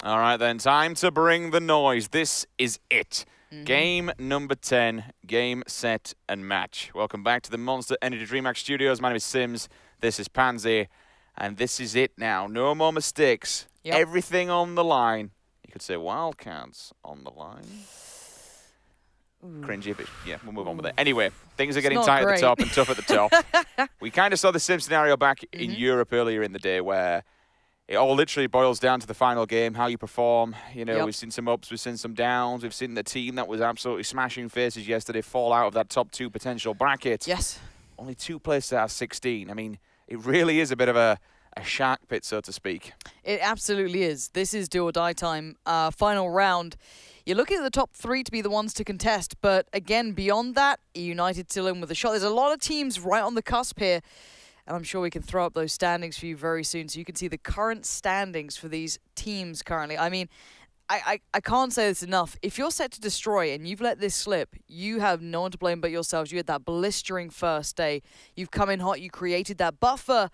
All right, then. Time to bring the noise. This is it. Game number 10, game, set, and match. Welcome back to the Monster Energy DreamHack Studios. My name is Sims. This is Pansy. And this is it now. No more mistakes. Yep. Everything on the line. You could say wildcards on the line. Cringy, but yeah, we'll move on with it. Anyway, things are getting tight at the top and tough at the top. We kind of saw the same scenario back in Europe earlier in the day where it all literally boils down to the final game, how you perform. You know, we've seen some ups, we've seen some downs. We've seen the team that was absolutely smashing faces yesterday fall out of that top 2 potential bracket. Yes. Only 2 places out of 16. I mean, it really is a bit of a shark pit, so to speak. It absolutely is. This is do or die time. Final round. You're looking at the top 3 to be the ones to contest, but again, beyond that, United still in with a shot. There's a lot of teams right on the cusp here, and I'm sure we can throw up those standings for you very soon so you can see the current standings for these teams currently. I mean, I can't say this enough. If you're set to destroy and you've let this slip, you have no one to blame but yourselves. You had that blistering first day. You've come in hot, you created that buffer,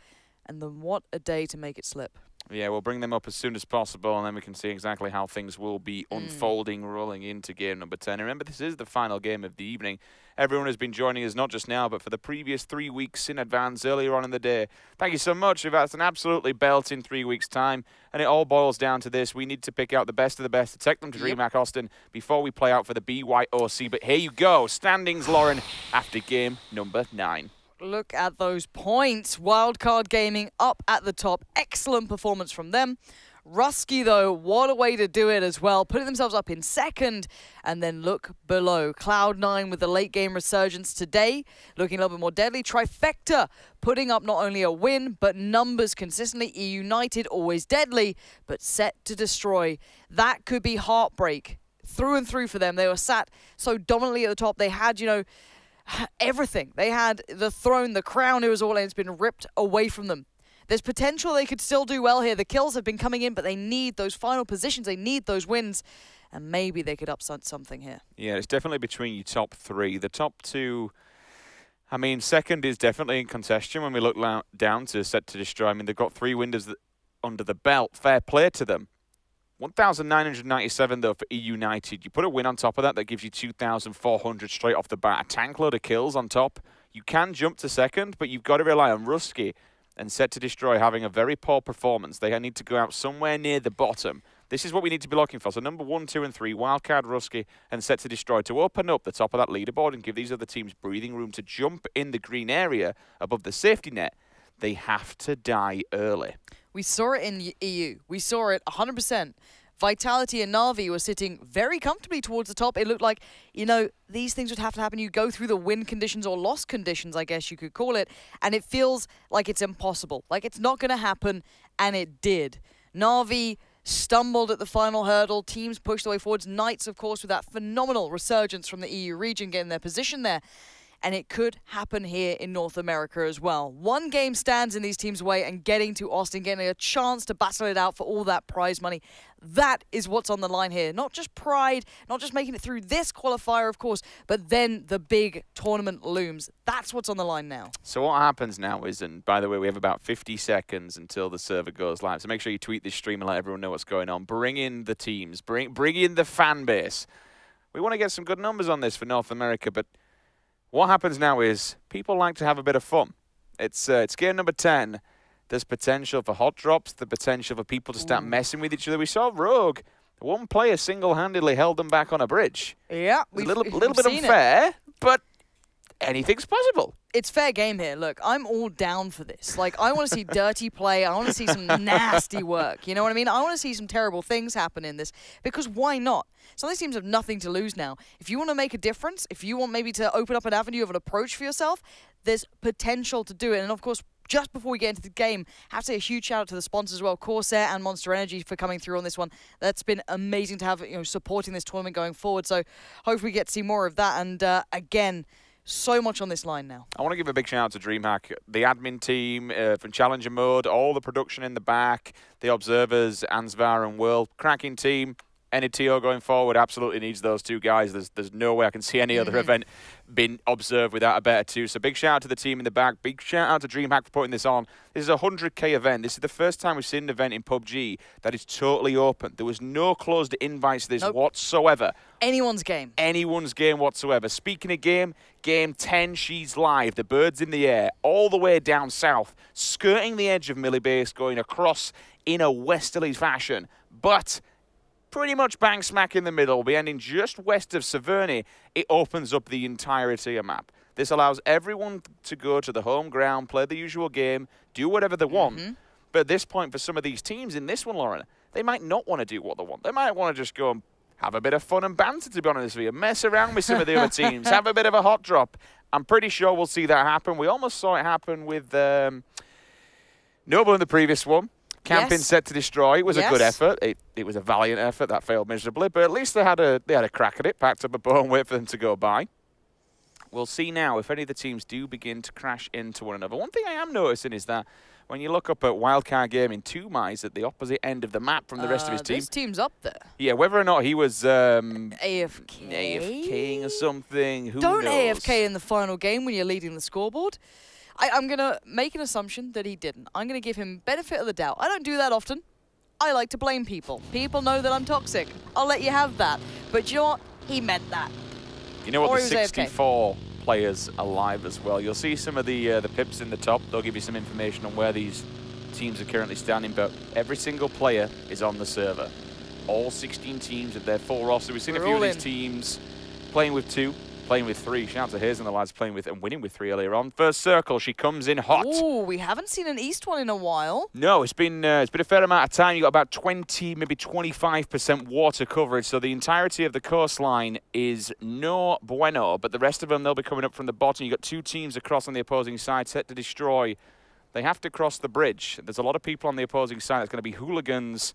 and then what a day to make it slip. Yeah, we'll bring them up as soon as possible, and then we can see exactly how things will be unfolding, rolling into game number 10. And remember, this is the final game of the evening. Everyone has been joining us, not just now, but for the previous 3 weeks in advance, earlier on in the day. Thank you so much. We've had an absolutely belting 3 weeks' time, and it all boils down to this. We need to pick out the best of the best to take them to DreamHack Austin before we play out for the BYOC. But here you go. Standings, Lauren, after game number 9. Look at those points. Wildcard Gaming up at the top. Excellent performance from them. Rusky, though, what a way to do it as well. Putting themselves up in second. And then look below. Cloud9 with the late game resurgence today. Looking a little bit more deadly. Trifecta putting up not only a win, but numbers consistently. United always deadly, but set to destroy. That could be heartbreak through and through for them. They were sat so dominantly at the top. They had, you know, everything. They had the throne, the crown, it was all, and it's been ripped away from them. There's potential they could still do well here. The kills have been coming in, but they need those final positions. They need those wins, and maybe they could upset something here. Yeah, it's definitely between your top 3. The top 2, I mean, second is definitely in contention when we look down to set to destroy. I mean, they've got 3 wins under the belt. Fair play to them. 1,997 though for United. You put a win on top of that, that gives you 2,400 straight off the bat. A tank load of kills on top. You can jump to second, but you've got to rely on Rusky and set to destroy having a very poor performance. They need to go out somewhere near the bottom. This is what we need to be looking for. So number 1, 2, and 3, Wildcard, Rusky, and set to destroy to open up the top of that leaderboard and give these other teams breathing room to jump in the green area above the safety net. They have to die early. We saw it in EU. We saw it 100%. Vitality and Na'Vi were sitting very comfortably towards the top. It looked like, you know, these things would have to happen. You go through the win conditions or loss conditions, I guess you could call it, and it feels like it's impossible. Like it's not going to happen, and it did. Na'Vi stumbled at the final hurdle. Teams pushed their way forwards. Knights, of course, with that phenomenal resurgence from the EU region, getting their position there. And it could happen here in North America as well. 1 game stands in these teams' way, and getting to Austin, getting a chance to battle it out for all that prize money. That is what's on the line here. Not just pride, not just making it through this qualifier, of course, but then the big tournament looms. That's what's on the line now. So what happens now is, and by the way, we have about 50 seconds until the server goes live. So make sure you tweet this stream and let everyone know what's going on. Bring in the teams. Bring in the fan base. We want to get some good numbers on this for North America, but what happens now is people like to have a bit of fun. It's game number 10. There's potential for hot drops, the potential for people to start messing with each other. We saw Rogue. One player single-handedly held them back on a bridge. Yeah. It's a little bit unfair, but anything's possible. It's fair game here. Look, I'm all down for this. Like, I want to see dirty play. I want to see some nasty work. You know what I mean? I want to see some terrible things happen in this, because why not? Some of these teams have nothing to lose now. If you want to make a difference, if you want maybe to open up an avenue of an approach for yourself, there's potential to do it. And of course, just before we get into the game, I have to say a huge shout out to the sponsors as well, Corsair and Monster Energy, for coming through on this one. That's been amazing to have, you know, supporting this tournament going forward. So hopefully we get to see more of that. And again, so much on this line now. I want to give a big shout out to DreamHack, the admin team from Challenger Mode, all the production in the back, the observers, Ansvar and World, cracking team. NETO going forward absolutely needs those two guys. There's no way I can see any other event being observed without a better two. So big shout out to the team in the back. Big shout out to DreamHack for putting this on. This is a 100K event. This is the first time we've seen an event in PUBG that is totally open. There was no closed invites to this whatsoever. Anyone's game. Anyone's game whatsoever. Speaking of game 10, she's live. The bird's in the air, all the way down south, skirting the edge of Millie Base, going across in a westerly fashion. But pretty much bang smack in the middle, we'll be ending just west of Severny. It opens up the entirety of map. This allows everyone to go to the home ground, play the usual game, do whatever they want. But at this point, for some of these teams in this one, Lauren, they might not want to do what they want. They might want to just go and have a bit of fun and banter, to be honest with you. Mess around with some of the other teams. Have a bit of a hot drop. I'm pretty sure we'll see that happen. We almost saw it happen with Noble in the previous one. Camping set to destroy. It was a good effort. It was a valiant effort that failed miserably, but at least they had a crack at it, packed up a bow and wait for them to go by. We'll see now if any of the teams do begin to crash into one another. One thing I am noticing is that when you look up at Wildcard Gaming, 2Mi's at the opposite end of the map from the rest of his team. This team's up there. Yeah, whether or not he was AFK? AFKing or something, who Don't knows? AFK in the final game when you're leading the scoreboard. I'm going to make an assumption that he didn't. I'm going to give him benefit of the doubt. I don't do that often. I like to blame people. People know that I'm toxic. I'll let you have that. But you know what? He meant that. You know what? Or The 64 players alive as well. You'll see some of the pips in the top. They'll give you some information on where these teams are currently standing. But every single player is on the server. All 16 teams at their full roster. We've seen a few of these teams playing with 2. Playing with 3. Shout out to Hayes and the lads playing with and winning with 3 earlier on. First circle, she comes in hot. Ooh, we haven't seen an East one in a while. No, it's been a fair amount of time. You got about 20, maybe 25% water coverage, so the entirety of the coastline is no bueno. But the rest of them, they'll be coming up from the bottom. You got 2 teams across on the opposing side set to destroy. They have to cross the bridge. There's a lot of people on the opposing side. It's going to be hooligans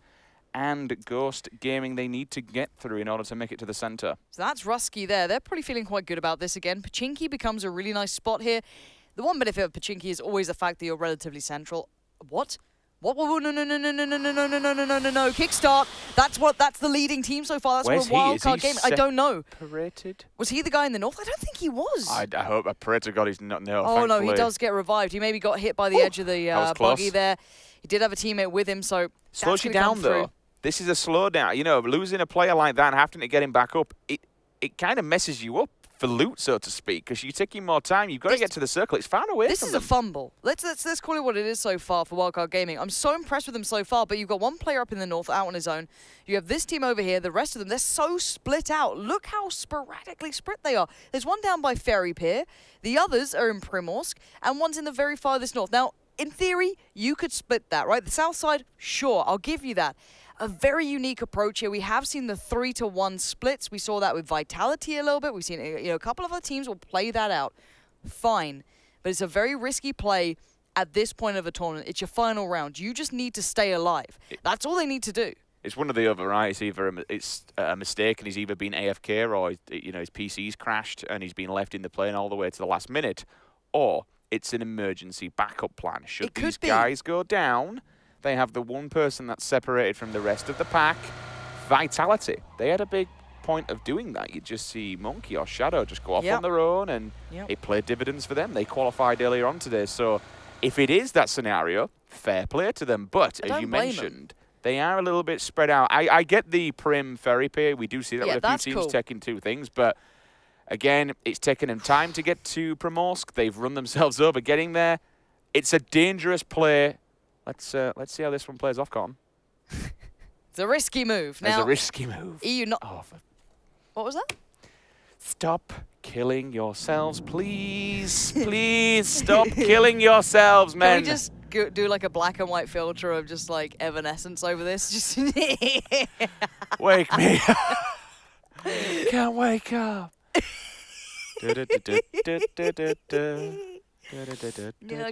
and Ghost Gaming they need to get through in order to make it to the center. So that's Rusky there. They're probably feeling quite good about this again. Pachinki becomes a really nice spot here. The one benefit of Pachinki is always the fact that you're relatively central. What? What? No, no, no, no, no, no, no, no, no, no, no, no, no, no. Kickstart. That's the leading team so far. That's what Wildcard Gaming. I don't know. Separated? Was he the guy in the north? I don't think he was. I hope Operator got his no. Oh no, he does get revived. He maybe got hit by the edge of the buggy there. He did have a teammate with him, so slows you down though. This is a slowdown. You know, losing a player like that and having to get him back up, it kind of messes you up for loot, so to speak, because you're taking more time. You've got to get to the circle. It's far away from them. This is a fumble. Let's call it what it is so far for Wildcard Gaming. I'm so impressed with them so far, but you've got one player up in the north out on his own. You have this team over here. The rest of them, they're so split out. Look how sporadically split they are. There's one down by Ferry Pier. The others are in Primorsk, and one's in the very farthest north. Now, in theory, you could split that, right? The south side, sure, I'll give you that. A very unique approach here. We have seen the 3-to-1 splits. We saw that with Vitality a little bit. We've seen a couple of other teams will play that out. Fine. But it's a very risky play at this point of the tournament. It's your final round. You just need to stay alive. That's all they need to do. It's one or the other, right? It's either it's a mistake and he's either been AFK or his PC's crashed and he's been left in the plane all the way to the last minute, or it's an emergency backup plan. Should these guys go down, they have the one person that's separated from the rest of the pack. Vitality. They had a big point of doing that. You just see Monkey or Shadow just go off on their own, and it played dividends for them. They qualified earlier on today. So if it is that scenario, fair play to them. But as you mentioned, they are a little bit spread out. I get the Prim Ferry Pier. We do see that with a few teams taking 2 things. But again, it's taken them time to get to Primorsk. They've run themselves over getting there. It's a dangerous play. Let's see how this one plays off, Con. It's a risky move. It's a risky move. EU not. Oh, what was that? Stop killing yourselves, please. Please stop killing yourselves, men. Can we just do like a black and white filter of just like Evanescence over this? Just wake me up. Can't wake up. Yeah,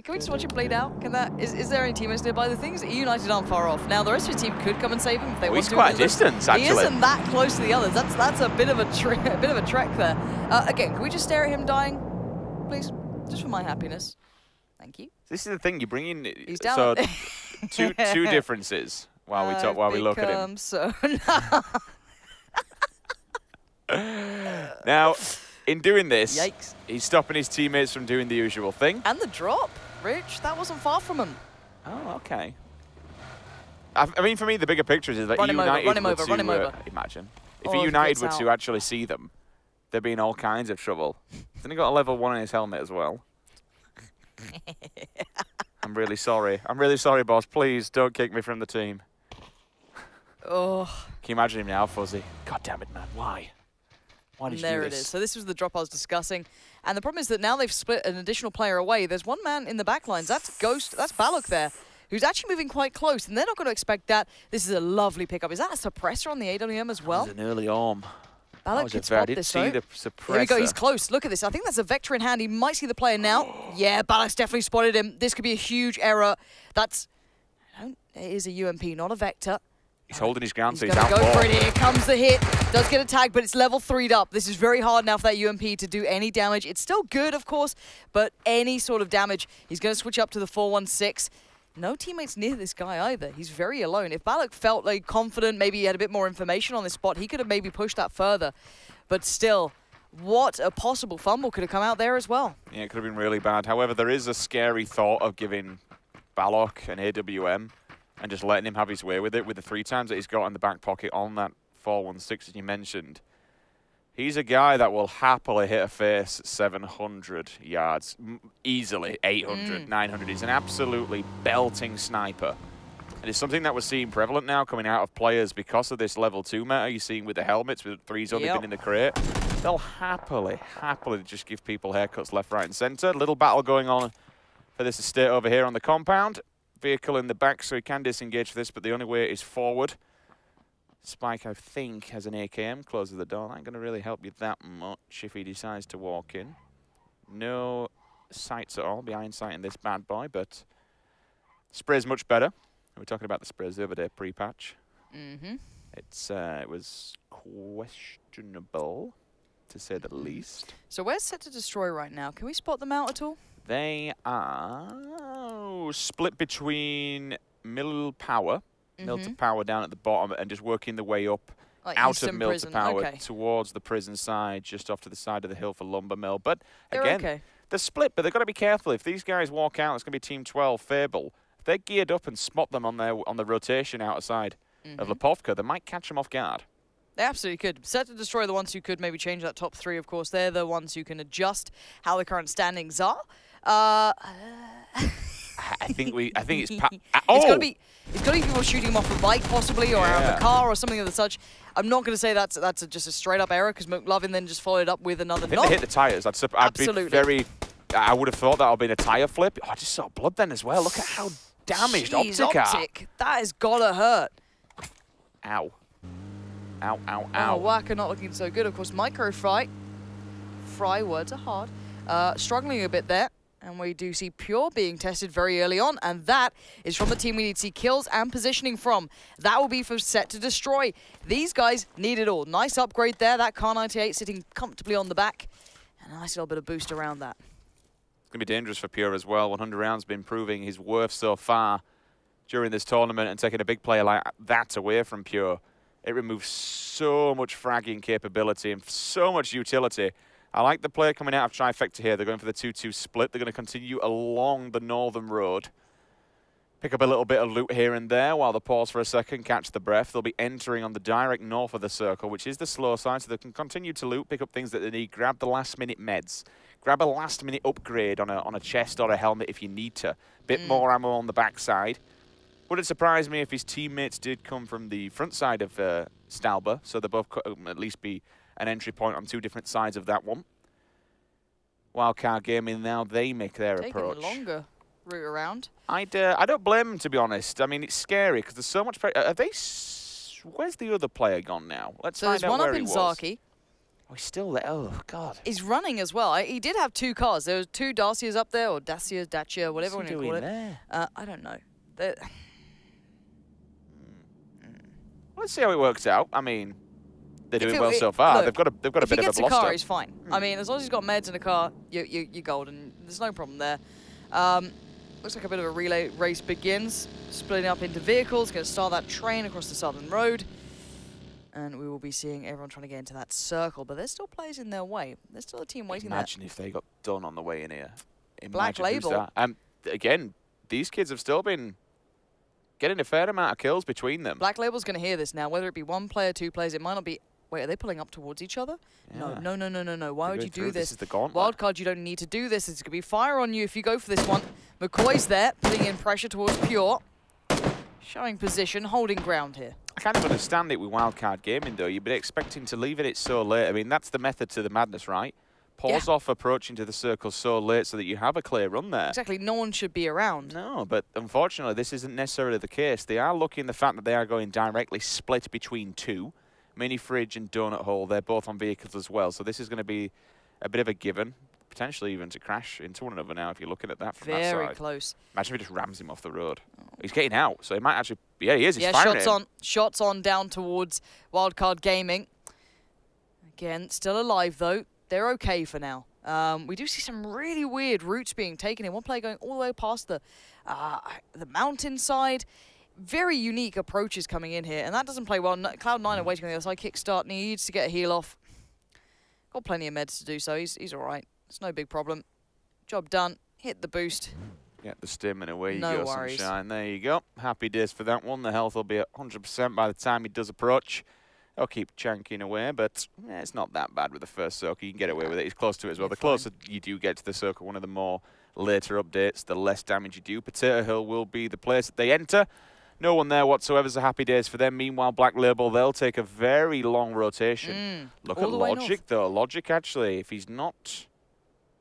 can we just watch it played out? Can that is there any teammates nearby? The thing is, United aren't far off. Now the rest of his team could come and save him if they want to. He's quite a distance, actually. He isn't that close to the others. That's a bit of a trek there. Again, can we just stare at him dying, please, just for my happiness? Thank you. This is the thing, you bring in. He's down. So two differences while we look at him. So Now, in doing this, Yikes. he's stopping his teammates from doing the usual thing. And the drop, Rich, that wasn't far from him. Oh, okay. I mean, for me, the bigger picture is that Run him over, United run him were over, to, run him over. Imagine. If Oh, if he United gets were out. to actually see them, they'd be in all kinds of trouble. Then he got a level 1 in his helmet as well. I'm really sorry. I'm really sorry, boss. Please don't kick me from the team. Oh. Can you imagine him now, Fuzzy? God damn it, man. Why? Why did you do There this? it is. So this was the drop I was discussing. And the problem is that now they've split an additional player away. There's one man in the back lines. That's Ghost. That's BYOC there, who's actually moving quite close. And they're not going to expect that. This is a lovely pickup. Is that a suppressor on the AWM as well? That was an early arm. BYOC could I spot didn't this, see though. the suppressor. Here we go. He's close. Look at this. I think that's a Vector in hand. He might see the player now. Yeah, BYOC's definitely spotted him. This could be a huge error. That's... It is a UMP, not a Vector. He's holding his ground, so He's he's going out to go ball. for it. Here comes the hit. Does get a tag, but it's level 3'd up. This is very hard now for that UMP to do any damage. It's still good, of course, but any sort of damage. He's going to switch up to the 416. No teammates near this guy either. He's very alone. If BYOC felt like confident, maybe he had a bit more information on this spot, he could have maybe pushed that further. But still, what a possible fumble could have come out there as well. Yeah, it could have been really bad. However, there is a scary thought of giving BYOC an AWM and just letting him have his way with it, with the 3 times that he's got in the back pocket on that 416 that you mentioned. He's a guy that will happily hit a face at 700 yards, easily 800, 900. He's an absolutely belting sniper. And it's something that we're seeing prevalent now coming out of players because of this level 2 meta you're seeing with the helmets, with 3's only been in the crate. They'll happily just give people haircuts left, right, and center. Little battle going on for this estate over here on the compound. Vehicle in the back, so he can disengage for this, but the only way is forward. Spike, I think, has an AKM, closes the door. That ain't going to really help you that much if he decides to walk in. No sights at all behind sight in this bad boy, but spray's much better. We were talking about the sprays the other day, pre-patch. It was questionable, to say the least. So where's Set to Destroy right now? Can we spot them out at all? They are split between middle power, Milton Power down at the bottom, and just working the way up Like out Eastern of Milton Prison. Power Okay. towards the prison side, just off to the side of the hill for Lumber Mill. But They're again, okay. they're split, but they've got to be careful. If these guys walk out, it's going to be Team 12, Fable. If they're geared up and spot them on the rotation outside of Lipovka, they might catch them off guard. They absolutely could. Set to Destroy the ones who could maybe change that top 3, of course. They're the ones who can adjust how the current standings are. I think it's It's got to be people shooting him off a bike, possibly, or out of a car, or something of the such. I'm not going to say that's just a straight up error, because McLovin then just followed up with another knock. They hit the tires. I'd be very. I would have thought that would have been a tire flip. Oh, I just saw blood then as well. Look at how damaged Jeez, Optic are. That has gotta hurt. Ow. Ow, ow, Oh, ow. Whacker not looking so good. Of course, Micro Fry. Fry words are hard. Struggling a bit there. And we do see Pure being tested very early on, and that is from the team we need to see kills and positioning from. That will be for Set to Destroy. These guys need it all. Nice upgrade there. That Car 98 sitting comfortably on the back. And a nice little bit of boost around that. It's going to be dangerous for Pure as well. 100 rounds been proving his worth so far during this tournament, and taking a big player like that away from Pure, it removes so much fragging capability and so much utility. I like the player coming out of Trifecta here. They're going for the 2-2 split. They're going to continue along the northern road. Pick up a little bit of loot here and there while they pause for a second, catch the breath. They'll be entering on the direct north of the circle, which is the slow side, so they can continue to loot, pick up things that they need, grab the last-minute meds, grab a last-minute upgrade on a chest or a helmet if you need to. Bit more ammo on the backside. Would it surprise me if his teammates did come from the front side of Stalber, so they both could at least be an entry point on 2 different sides of that one. Wildcard Gaming now, they make their approach. Taking a longer route around. I don't blame them, to be honest. I mean, it's scary because there's so much pressure. Are they... Where's the other player gone now? Let's find out where he was. There's one up in Zaki. Oh, he's still there. Oh, God. He's running as well. He did have 2 cars. There was 2 Dacias up there, or Dacia, Dacia, whatever you call it. There? I don't know. Let's see how it works out. I mean, they're doing well so far. Look, they've got a bit of a bluster. If he gets a car, he's fine. I mean, as long as he's got meds in a car, you're golden. There's no problem there. Looks like a bit of a relay race begins. Splitting up into vehicles. Going to start that train across the southern road. And we will be seeing everyone trying to get into that circle, but there's still players in their way. There's still a team waiting there. Imagine if they got done on the way in here. Black Label. Again, these kids have still been getting a fair amount of kills between them. Black Label's going to hear this now, whether it be one player, two players. It might not be... Wait, are they pulling up towards each other? Yeah. No. Why would you do this? This is the gauntlet. Wildcard, you don't need to do this. It's going to be fire on you if you go for this one. McCoy's there, putting in pressure towards Pure. Showing position, holding ground here. I kind of understand it with wildcard gaming, though. You'd be expecting to leave it so late. I mean, that's the method to the madness, right? Pause off approaching to the circle so late so that you have a clear run there. Exactly. No one should be around. No, but unfortunately, this isn't necessarily the case. They are lucky in the fact that they are going directly split between two. Mini Fridge and Donut Hole, they're both on vehicles as well. So this is going to be a bit of a given. Potentially even to crash into one another now if you're looking at that from that side. Very close. Imagine if he just rams him off the road. Oh. He's getting out, so he might actually... Yeah, he is. He's firing shots on. Shots on down towards Wildcard Gaming. Again, still alive, though. They're okay for now. We do see some really weird routes being taken in. One player going all the way past the mountainside. Very unique approaches coming in here, and that doesn't play well. Cloud9 are waiting on the other side. Kickstart needs to get a heal off. Got plenty of meds to do so. He's all right. It's no big problem. Job done. Hit the boost. Get the stim and away you No go, worries. Sunshine. There you go. Happy days for that one. The health will be at 100% by the time he does approach. He'll keep chanking away, but it's not that bad with the first circle. You can get away with it. He's close to it as well. The closer you do get to the circle, one of the more later updates, the less damage you do. Potato Hill will be the place that they enter. No one there whatsoever, so happy days for them. Meanwhile, Black Label, they'll take a very long rotation. Look at Logic, though. Logic, actually, if he's not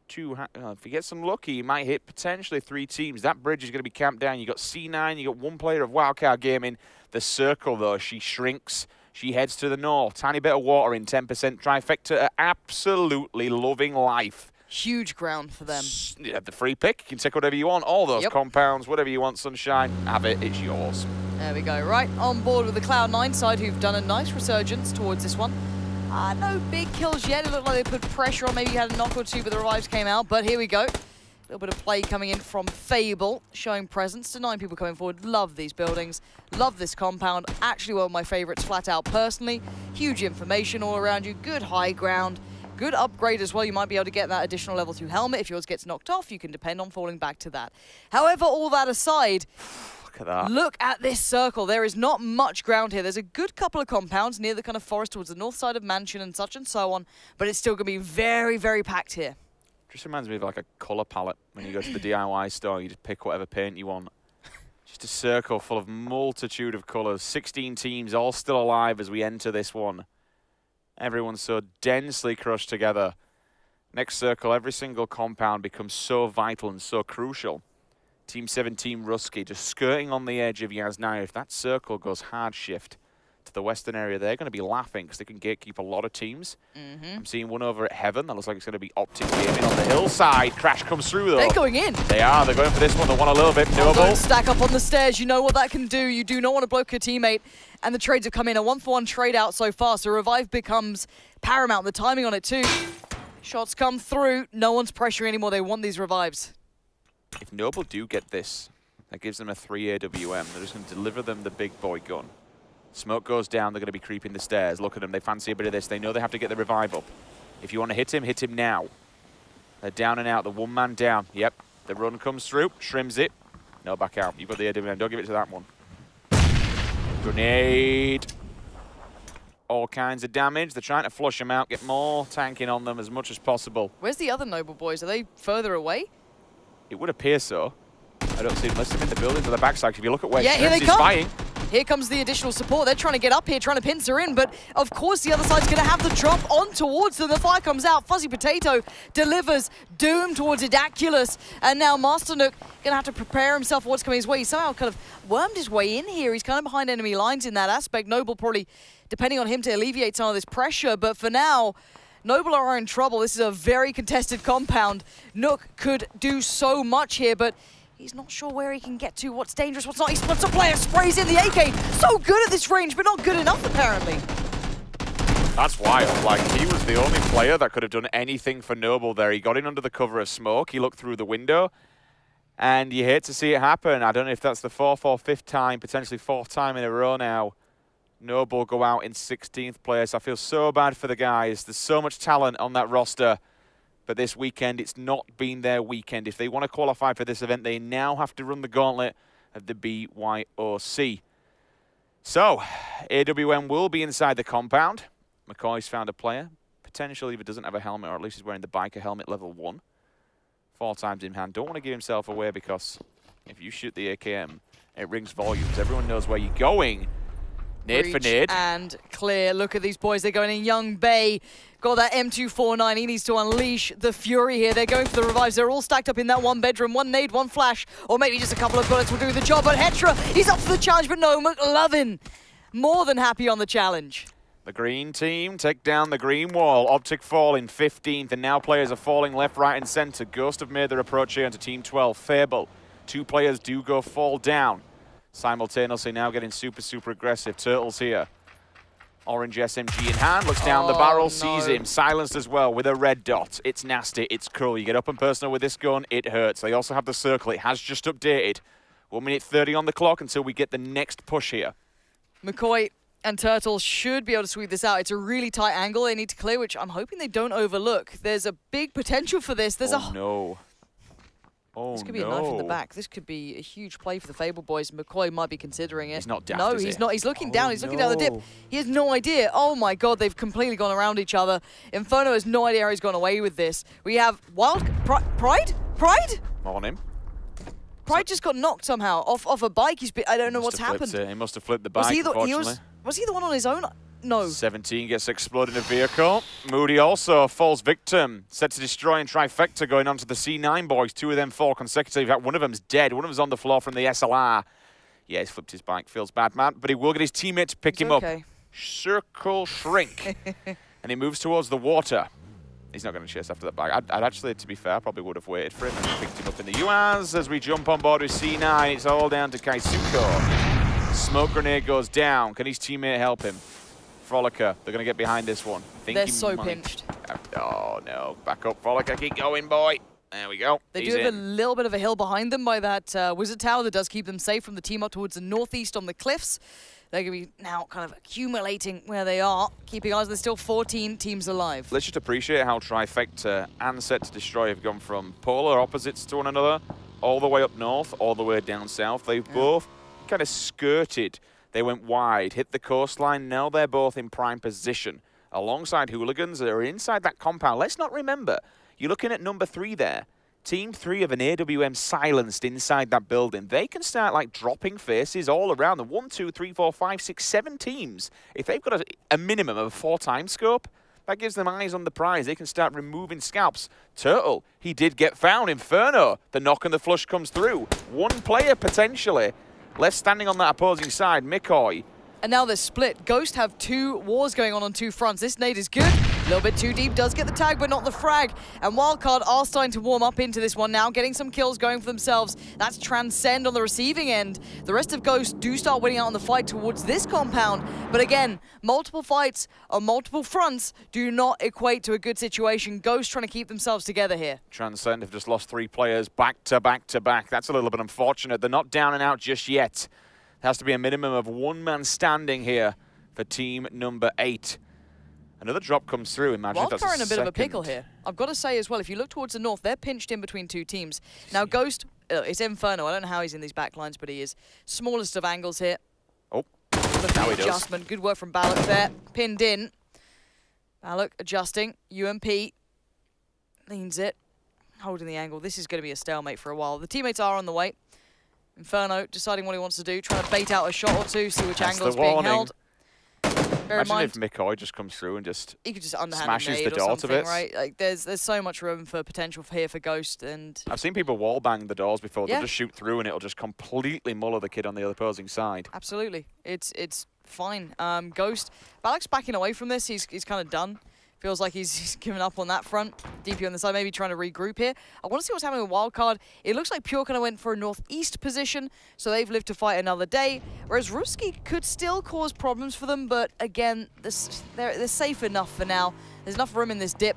too... if he gets some lucky, he might hit potentially 3 teams. That bridge is going to be camped down. You got C9, you got one player of Wildcard Gaming. The circle, though, she shrinks. She heads to the north. Tiny bit of water in 10% trifecta. Absolutely loving life. Huge ground for them. You have the free pick. You can take whatever you want. All those compounds, whatever you want, Sunshine. Have it. It's yours. There we go. Right on board with the Cloud9 side, who've done a nice resurgence towards this one. No big kills yet. It looked like they put pressure on. Maybe you had a knock or two, but the revives came out. But here we go. A little bit of play coming in from Fable, showing presence to 9 people coming forward. Love these buildings. Love this compound. Actually one of my favorites flat out personally. Huge information all around you. Good high ground. Good upgrade as well. You might be able to get that additional level 2 helmet. If yours gets knocked off, you can depend on falling back to that. However, all that aside, look at that. Look at this circle. There is not much ground here. There's a good couple of compounds near the kind of forest towards the north side of Mansion and such and so on, but it's still going to be very, very packed here. Just reminds me of like a colour palette. When you go to the DIY store, you just pick whatever paint you want. Just a circle full of multitude of colours. 16 teams all still alive as we enter this one. Everyone's so densely crushed together. Next circle, every single compound becomes so vital and so crucial. Team 17 Rusky just skirting on the edge of Yaz now. If that circle goes hard shift to the western area, they're going to be laughing because they can gatekeep a lot of teams. I'm seeing one over at Heaven. That looks like it's going to be Optic Gaming on the hillside. Crash comes through, though. They're going in. They are. They're going for this one. They want a little bit. Noble. Don't stack up on the stairs. You know what that can do. You do not want to block your teammate. And the trades have come in. A 1-for-1 trade out so far. So Revive becomes paramount. The timing on it, too. Shots come through. No one's pressuring anymore. They want these revives. If Noble do get this, that gives them a 3 AWM. They're just going to deliver them the big boy gun. Smoke goes down, they're going to be creeping the stairs. Look at them, they fancy a bit of this. They know they have to get the revive up. If you want to hit him now. They're down and out, the one man down. Yep, the run comes through, shrims it. No, back out. You've got the AWM, don't give it to that one. Grenade. All kinds of damage. They're trying to flush them out, get more tanking on them as much as possible. Where's the other Noble boys? Are they further away? It would appear so. I don't see them unless they're in the building to the backside. If you look at where here they Shrims is come. fighting. Here comes the additional support. They're trying to get up here, trying to pincer in, but of course the other side's going to have the drop on towards them. The fire comes out. Fuzzy Potato delivers Doom towards Idaculus, and now Master Nook going to have to prepare himself for what's coming his way. He's somehow kind of wormed his way in here. He's kind of behind enemy lines in that aspect. Noble probably depending on him to alleviate some of this pressure, but for now, Noble are in trouble. This is a very contested compound. Nook could do so much here, but he's not sure where he can get to, what's dangerous, what's not. He spots a player, sprays in the AK. So good at this range, but not good enough, apparently. That's wild. Like, he was the only player that could have done anything for Noble there. He got in under the cover of smoke. He looked through the window, and you hate to see it happen. I don't know if that's the 4th or 5th time, potentially 4th time in a row now. Noble go out in 16th place. I feel so bad for the guys. There's so much talent on that roster. But this weekend, it's not been their weekend. If they want to qualify for this event, they now have to run the gauntlet of the BYOC. So, AWM will be inside the compound. McCoy's found a player. Potentially, if he doesn't have a helmet, or at least he's wearing the biker helmet level 1. 4 times in hand. Don't want to give himself away, because if you shoot the AKM, it rings volumes. Everyone knows where you're going. Nade for nade. And clear. Look at these boys. They're going in. Young Bay got that M249. He needs to unleash the fury here. They're going for the revives. They're all stacked up in that one bedroom. One nade, one flash, or maybe just a couple of bullets will do the job. But Hetra, he's up for the challenge, but no, McLovin more than happy on the challenge. The green team take down the green wall. Optic fall in 15th, and now players are falling left, right, and center. Ghost have made their approach here into Team 12. Fable. 2 players do go fall down. Simultaneously now getting super aggressive. Turtles here. Orange SMG in hand, looks down the barrel, sees him. Silenced as well with a red dot. It's nasty, it's cruel. You get up and personal with this gun, it hurts. They also have the circle, it has just updated. 1 minute 30 on the clock until we get the next push here. McCoy and Turtle should be able to sweep this out. It's a really tight angle they need to clear, which I'm hoping they don't overlook. There's a big potential for this. There's no. Oh, this could be a knife in the back. This could be a huge play for the Fable boys. McCoy might be considering it. He's not daft, no, is he's he? not. He's looking down. He's looking down the dip. He has no idea. Oh my God, they've completely gone around each other. Inferno has no idea how he's gone away with this. We have Pride? Morning. Pride just got knocked somehow off a bike. I don't know what's happened. He must have flipped the bike, unfortunately. Was he the one on his own? No. 17 gets exploded in a vehicle. Moody also falls victim. Set to destroy and trifecta going on to the C9 boys. 2 of them fall consecutive. In fact, one of them's dead. One of them's on the floor from the SLR. Yeah, he's flipped his bike. Feels bad, man. But he will get his teammate to pick him up. Circle shrink. And he moves towards the water. He's not going to chase after that bike. I'd actually, to be fair, probably would have waited for him and picked him up in the UAZ. As we jump on board with C9, it's all down to Kaisuko. Smoke grenade goes down. Can his teammate help him? Frolicker, they're going to get behind this one. They're so pinched. Oh, no. Back up, Frolicker. Keep going, boy. There we go. They do have a little bit of a hill behind them by that wizard tower that does keep them safe from the team up towards the northeast on the cliffs. They're going to be now kind of accumulating where they are, keeping eyes. There's still 14 teams alive. Let's just appreciate how Trifecta and Set to Destroy have gone from polar opposites to one another, all the way up north, all the way down south. They've both kind of skirted. They went wide, hit the coastline. Now they're both in prime position alongside hooligans that are inside that compound. Let's not remember, you're looking at number 3 there. Team 3 of an AWM silenced inside that building. They can start like dropping faces all around them. 1, 2, 3, 4, 5, 6, 7 teams. If they've got a minimum of a 4-time scope, that gives them eyes on the prize. They can start removing scalps. Turtle, he did get found. Inferno, the knock and the flush comes through. 1 player potentially left standing on that opposing side, McCoy. And now they're split. Ghost have 2 wars going on 2 fronts. This nade is good. A little bit too deep. Does get the tag, but not the frag. And Wildcard are starting to warm up into this one now, getting some kills going for themselves. That's Transcend on the receiving end. The rest of Ghost do start winning out on the fight towards this compound. But again, multiple fights on multiple fronts do not equate to a good situation. Ghost trying to keep themselves together here. Transcend have just lost 3 players back to back to back. That's a little bit unfortunate. They're not down and out just yet. There has to be a minimum of 1 man standing here for team number 8. Another drop comes through. Imagine if that's Wildcard in a bit of a pickle second. here. I've got to say as well, if you look towards the north, they're pinched in between 2 teams. Now Ghost, it's Inferno. I don't know how he's in these back lines, but he is. Smallest of angles here. Oh, Look now at he the does. adjustment. Good work from Balak there. Pinned in. Balak adjusting. UMP leans it. Holding the angle. This is going to be a stalemate for a while. The teammates are on the way. Inferno deciding what he wants to do, trying to bait out a shot or 2, see which angle is being held. Bear in mind, Imagine if McCoy just comes through and just he could just underhand smashes nade the or door to something, bits. right? Like there's so much room for potential here for Ghost, and I've seen people wall bang the doors before. Yeah. They'll just shoot through and it'll just completely muller the kid on the opposing side. absolutely, it's fine. Ghost, Balak's backing away from this. He's kind of done. Feels like he's given up on that front. DP on the side, maybe trying to regroup here. I want to see what's happening with Wildcard. It looks like Pure kind of went for a northeast position, so they've lived to fight another day. Whereas Ruski could still cause problems for them, but again, they're safe enough for now. There's enough room in this dip.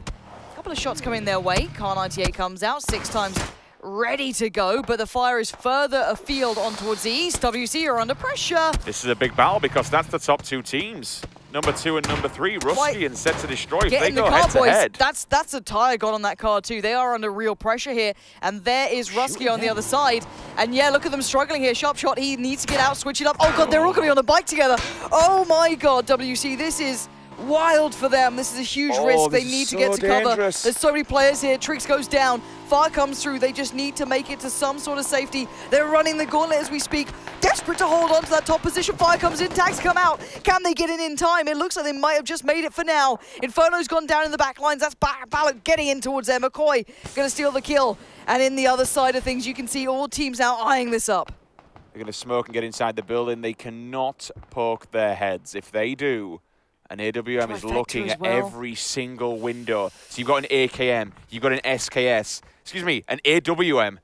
A couple of shots coming their way. Car 98 comes out 6 times. ready to go, but the fire is further afield on towards the east. WC are under pressure. This is a big battle because that's the top two teams. Number 2 and number 3, Rusky and Set to Destroy. If they go head to head. That's a tire got on that card too. They are under real pressure here. And there is Rusky on the other side. And yeah, look at them struggling here. Sharp Shot, he needs to get out, switch it up. Oh god, they're all going to be on the bike together. Oh my god, WC, this is wild for them. This is a huge risk. They need to get to cover. There's so many players here. Trix goes down. Fire comes through. They just need to make it to some sort of safety. They're running the gauntlet as we speak. Desperate to hold on to that top position. Fire comes in. Tags come out. Can they get in time? It looks like they might have just made it for now. Inferno's gone down in the back lines. That's Ballot getting in towards there. McCoy going to steal the kill. And in the other side of things, you can see all teams now eyeing this up. They're going to smoke and get inside the building. They cannot poke their heads. If they do, an AWM is looking at every single window. So you've got an AKM, you've got an SKS, excuse me, an AWM.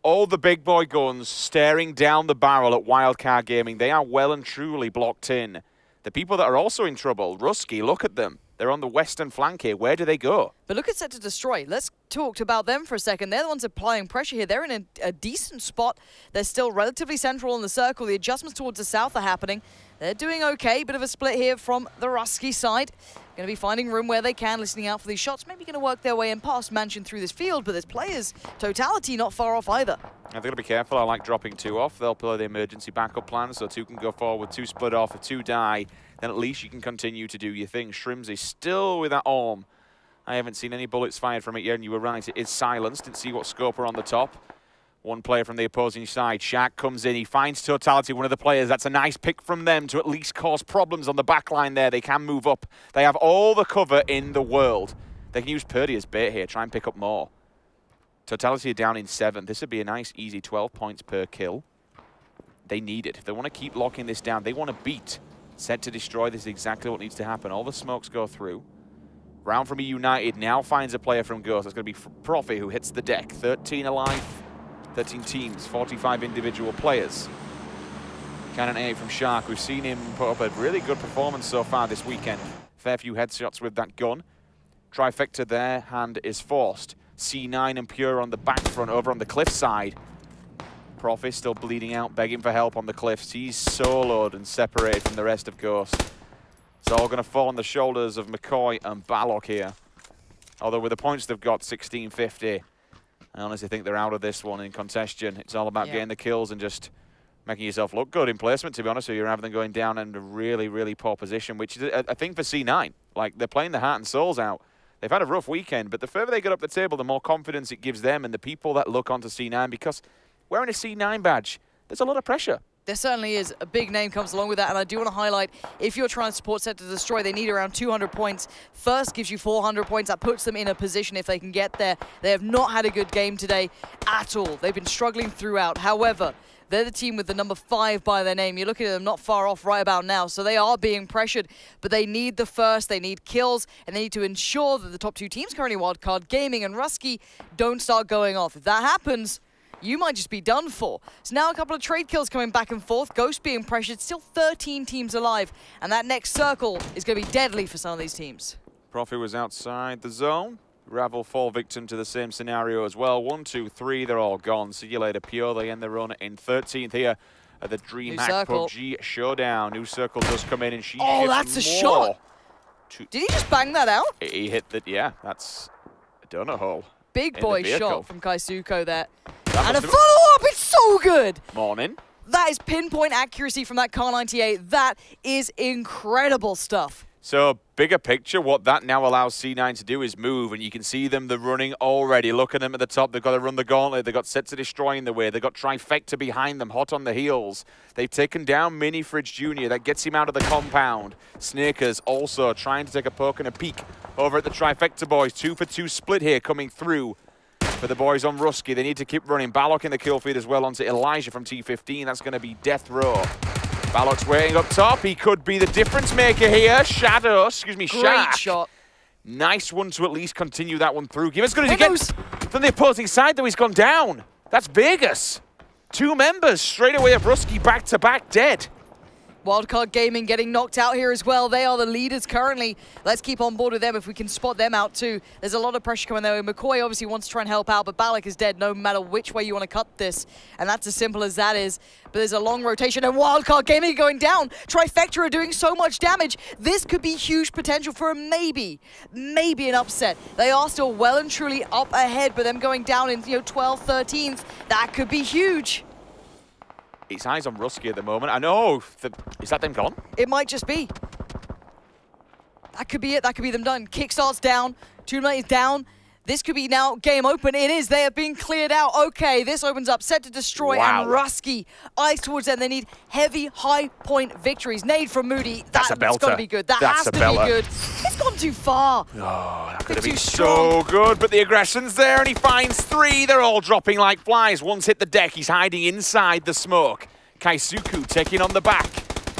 All the big boy guns staring down the barrel at Wildcard Gaming. They are well and truly blocked in. The people that are also in trouble, Rusky, look at them. They're on the western flank here. Where do they go? But look at Set to Destroy. Let's talk about them for a second. They're the ones applying pressure here. They're in a decent spot. They're still relatively central in the circle. The adjustments towards the south are happening. They're doing okay. Bit of a split here from the Rusky side. Going to be finding room where they can, listening out for these shots. Maybe going to work their way in past Mansion through this field, but there's players. Totality not far off either. They've got to be careful. I like dropping 2 off. They'll play the emergency backup plan, so 2 can go forward, 2 split off, if 2 die, then at least you can continue to do your thing. Shrims is still with that arm. I haven't seen any bullets fired from it yet, and you were right, it is silenced. Didn't see what scope are on the top. One player from the opposing side. Shaq comes in. He finds Totality, one of the players. That's a nice pick from them to at least cause problems on the back line there. They can move up. They have all the cover in the world. They can use Purdy as bait here, try and pick up more. Totality are down in 7th. This would be a nice, easy 12 points per kill. They need it. If they want to keep locking this down, they want to beat Set to Destroy. This is exactly what needs to happen. All the smokes go through. Round from United now finds a player from Ghost. That's going to be Profi who hits the deck. 13 alive. 13 teams, 45 individual players. Cannon 8 from Shark. We've seen him put up a really good performance so far this weekend. Fair few headshots with that gun. Trifecta there, hand is forced. C9 and Pure on the back front, over on the cliff side. Profi still bleeding out, begging for help on the cliffs. He's soloed and separated from the rest of Ghost. It's all going to fall on the shoulders of McCoy and BYOC here. Although with the points they've got, 1650. I honestly think they're out of this one in contention. It's all about getting the kills and just making yourself look good in placement, to be honest with you, rather than going down in a really, really poor position, which is a thing for C9. Like, they're playing their heart and souls out. They've had a rough weekend, but the further they get up the table, the more confidence it gives them and the people that look onto C9, because wearing a C9 badge, there's a lot of pressure. There certainly is. A big name comes along with that, and I do want to highlight, if you're trying to support Set to Destroy, they need around 200 points. First gives you 400 points. That puts them in a position if they can get there. They have not had a good game today at all. They've been struggling throughout. However, they're the team with the number 5 by their name. You're looking at them not far off right about now, so they are being pressured, but they need the first, they need kills, and they need to ensure that the top 2 teams, currently Wildcard Gaming and Rusky, don't start going off. If that happens, you might just be done for. So now a couple of trade kills coming back and forth. Ghost being pressured, still 13 teams alive. And that next circle is going to be deadly for some of these teams. Profi was outside the zone. Ravel fall victim to the same scenario as well. 1, 2, 3, they're all gone. See you later, Pure. They end the run in 13th here at the DreamHack PUBG Showdown. New circle does come in and she that's a shot. Did he just bang that out? He hit that, yeah. That's a donut hole. Big boy shot from Kaisuko there. And a follow-up, it's so good! Morning. That is pinpoint accuracy from that Car 98. That is incredible stuff. So, bigger picture, what that now allows C9 to do is move, and you can see them, they're running already. Look at them at the top, they've got to run the gauntlet, they've got Set to Destroy in the way, they've got Trifecta behind them, hot on the heels. They've taken down Mini Fridge Jr., that gets him out of the compound. Snakers also trying to take a poke and a peek over at the Trifecta boys. 2 for 2 split here coming through. For the boys on Rusky, they need to keep running. BYOC in the kill feed as well onto Elijah from T15. That's going to be death row. BYOC's waiting up top. He could be the difference maker here. Shadow, excuse me, Great shot. Nice one to at least continue that one through. Give us good as he gets from the opposing side, though. He's gone down. That's Vegas. 2 members straight away of Rusky back to back dead. Wildcard Gaming getting knocked out here as well. They are the leaders currently. Let's keep on board with them if we can spot them out too. There's a lot of pressure coming their way. McCoy obviously wants to try and help out, but Balak is dead no matter which way you want to cut this. And that's as simple as that is. But there's a long rotation and Wildcard Gaming going down. Trifecta are doing so much damage. This could be huge potential for a maybe an upset. They are still well and truly up ahead, but them going down in 12th, 13th, that could be huge. His eyes on Rusky at the moment. I know. Is that them gone? It might just be. That could be it. That could be them done. Kickstart's down. Tournament is down. This could be now game open. It is. They have been cleared out. Okay, this opens up. Set to destroy. Wow. And Rusky eyes towards them. They need heavy, high point victories. Nade from Moody. That's a belter. That's got to be good. That That's has a to belter. be good. It's gone too far. Oh, that could have Too been strong. so good, but the aggression's there and he finds 3. They're all dropping like flies. One's hit the deck. He's hiding inside the smoke. Kaisuku taking on the back.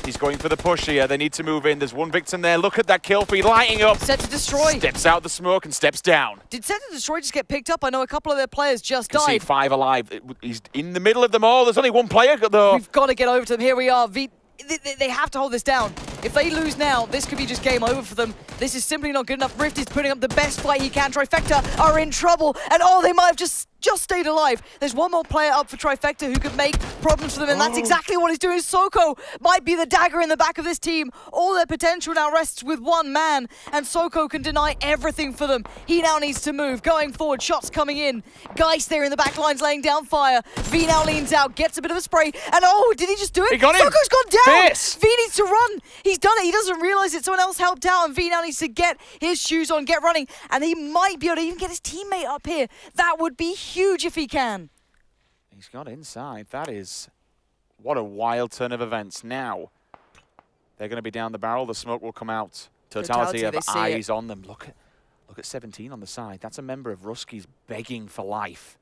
He's going for the push here. They need to move in. There's one victim there. Look at that kill feed lighting up. Set to destroy. Steps out the smoke and steps down. Did Set to destroy just get picked up? I know a couple of their players just You can see died. 5 alive. He's in the middle of them all. There's only one player though. We've got to get over to them. Here we are. They have to hold this down. If they lose now, this could be just game over for them. This is simply not good enough. Rift is putting up the best fight he can. Trifecta are in trouble. And oh, they might have just stayed alive. There's one more player up for Trifecta who could make problems for them, and that's exactly what he's doing. Soko might be the dagger in the back of this team. All their potential now rests with one man, and Soko can deny everything for them. He now needs to move. Going forward, shots coming in. Geist there in the back lines laying down fire. V now leans out, gets a bit of a spray, and oh, did he just do it? He got him. Soko's gone down! Fierce. V needs to run. He's done it. He doesn't realize it. Someone else helped out, and V now needs to get his shoes on, get running, and he might be able to even get his teammate up here. That would be huge if he can. He's got inside. That is... What a wild turn of events. Now, they're going to be down the barrel. The smoke will come out. Totality have eyes on them. Look at 17 on the side. That's a member of Rusky's begging for life.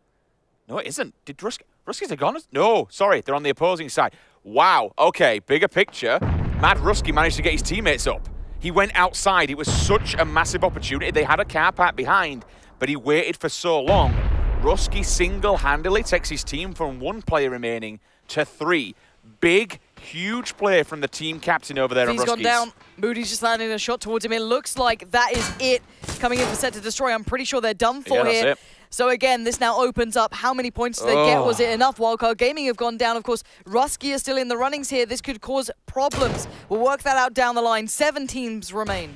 No, it isn't. Did Ruskies are gone? No, sorry. They're on the opposing side. Wow. Okay, bigger picture. Mad Rusky managed to get his teammates up. He went outside. It was such a massive opportunity. They had a car park behind, but he waited for so long. Rusky single-handedly takes his team from 1 player remaining to 3. Big, huge play from the team captain over there. He's gone down. Moody's just landing a shot towards him. It looks like that is it. Coming in for Set to destroy. I'm pretty sure they're done for that's here. it. So again, this now opens up. How many points did they get? Was it enough? Wildcard Gaming have gone down. Of course, Rusky is still in the runnings here. This could cause problems. We'll work that out down the line. 7 teams remain.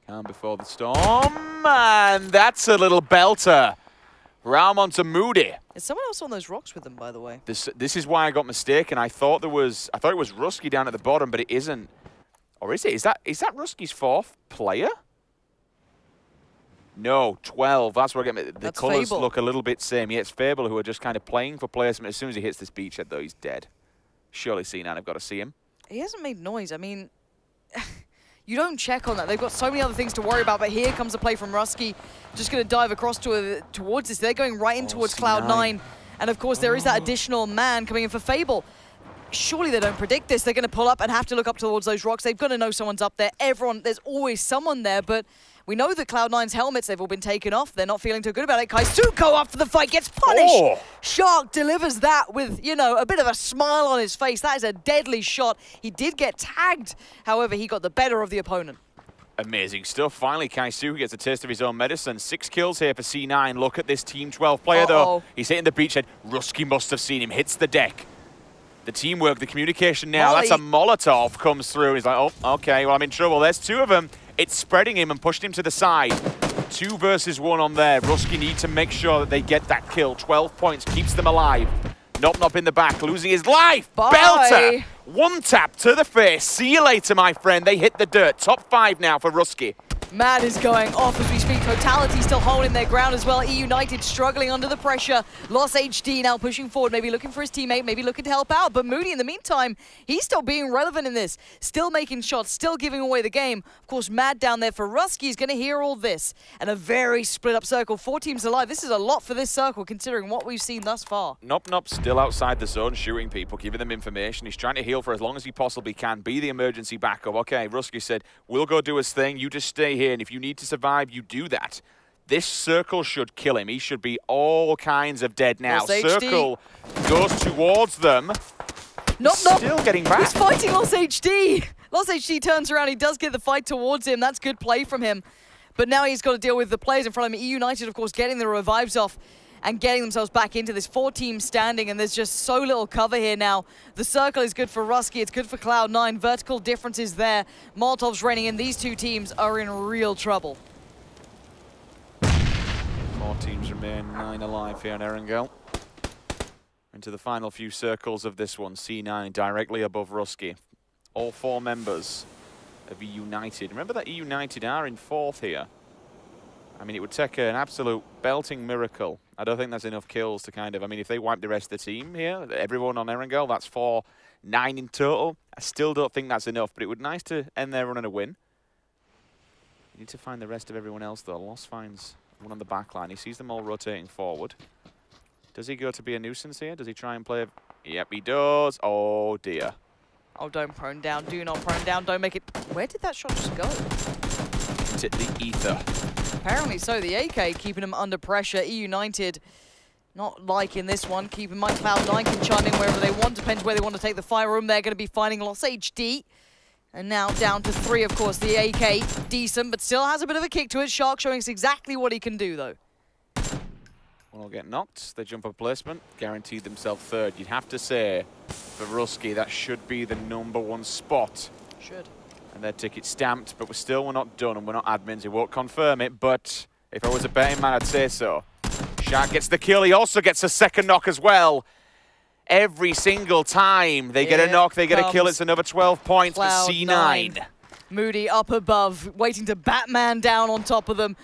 Calm before the storm, and that's a little belter. Ram onto Moody. Is someone else on those rocks with them, by the way? This is why I got mistaken. I thought it was Rusky down at the bottom, but it isn't. Or is it? Is that Rusky's 4th player? No, 12. That's where I get the colours look a little bit same. Yeah, it's Fable who are just kind of playing for placement. As soon as he hits this beachhead, though, he's dead. Surely C9 have got to see him. He hasn't made noise. I mean, you don't check on that. They've got so many other things to worry about, but here comes a play from Rusky. Just going to dive across towards this. They're going right in towards Cloud9. And of course, there is that additional man coming in for Fable. Surely they don't predict this. They're going to pull up and have to look up towards those rocks. They've got to know someone's up there. There's always someone there, but we know that Cloud9's helmets, they've all been taken off. They're not feeling too good about it. Kaisuko after the fight gets punished. Oh. Shark delivers that with, a bit of a smile on his face. That is a deadly shot. He did get tagged. However, he got the better of the opponent. Amazing stuff. Finally, Kaisuke gets a taste of his own medicine. 6 kills here for C9. Look at this Team 12 player, though. He's hitting the beachhead. Rusky must have seen him. Hits the deck. The teamwork, the communication now. That's a Molotov comes through. He's like, oh, okay, well, I'm in trouble. There's 2 of them. It's spreading him and pushed him to the side. 2 versus 1 on there. Rusky need to make sure that they get that kill. 12 points, keeps them alive. Nop in the back, losing his life. Bye. Belter. 1 tap to the face. See you later, my friend. They hit the dirt. Top 5 now for Rusky. Mad is going off as we speak. Totality still holding their ground as well. E United struggling under the pressure. Lost HD now pushing forward, maybe looking for his teammate, maybe looking to help out. But Moody, in the meantime, he's still being relevant in this. Still making shots, still giving away the game. Of course, Mad down there for Rusky is going to hear all this. And a very split up circle. 4 teams alive. This is a lot for this circle, considering what we've seen thus far. Nop still outside the zone, shooting people, giving them information. He's trying to heal for as long as he possibly can. Be the emergency backup. Okay, Rusky said, we'll go do his thing. You just stay here. And if you need to survive, you do that. This circle should kill him. He should be all kinds of dead now. Circle goes towards them. Still getting back. He's fighting Lost HD. Lost HD turns around. He does get the fight towards him. That's good play from him. But now he's got to deal with the players in front of him. EU United, of course, getting the revives off and getting themselves back into this 4-team standing, and there's just so little cover here now. The circle is good for Rusky, it's good for Cloud9. Vertical differences there. Molotov's raining in. These two teams are in real trouble. 4 teams remain, 9 alive here in Erangel. Into the final few circles of this one. C9 directly above Rusky. All 4 members of EU United. Remember that EU United are in 4th here. I mean, it would take an absolute belting miracle. I don't think that's enough kills to kind of... I mean, if they wipe the rest of the team here, everyone on Erangel, that's 9 in total. I still don't think that's enough, but it would be nice to end their run and a win. You need to find the rest of everyone else, though. Lost finds one on the back line. He sees them all rotating forward. Does he go to be a nuisance here? Does he try and play... Yep, he does. Oh, dear. Oh, don't prone down. Do not prone down. Don't make it... Where did that shot just go? Into the ether. Apparently so. The AK keeping him under pressure. EU United not liking this one. Keep in mind, Cloud9 can chime in wherever they want. Depends where they want to take the fire room. They're going to be finding Lost HD. And now down to 3, of course. The AK, decent, but still has a bit of a kick to it. Shark showing us exactly what he can do, though. One will get knocked. They jump up placement. Guaranteed themselves 3rd. You'd have to say, for Rusky, that should be the #1 spot. Should. And their ticket stamped, but we're not done, and we're not admins. He won't confirm it, but if I was a betting man, I'd say so. Shark gets the kill. He also gets a 2nd knock as well. Every single time they get a knock, they get a kill. It's another 12 points for C9. Moody up above, waiting to Batman down on top of them.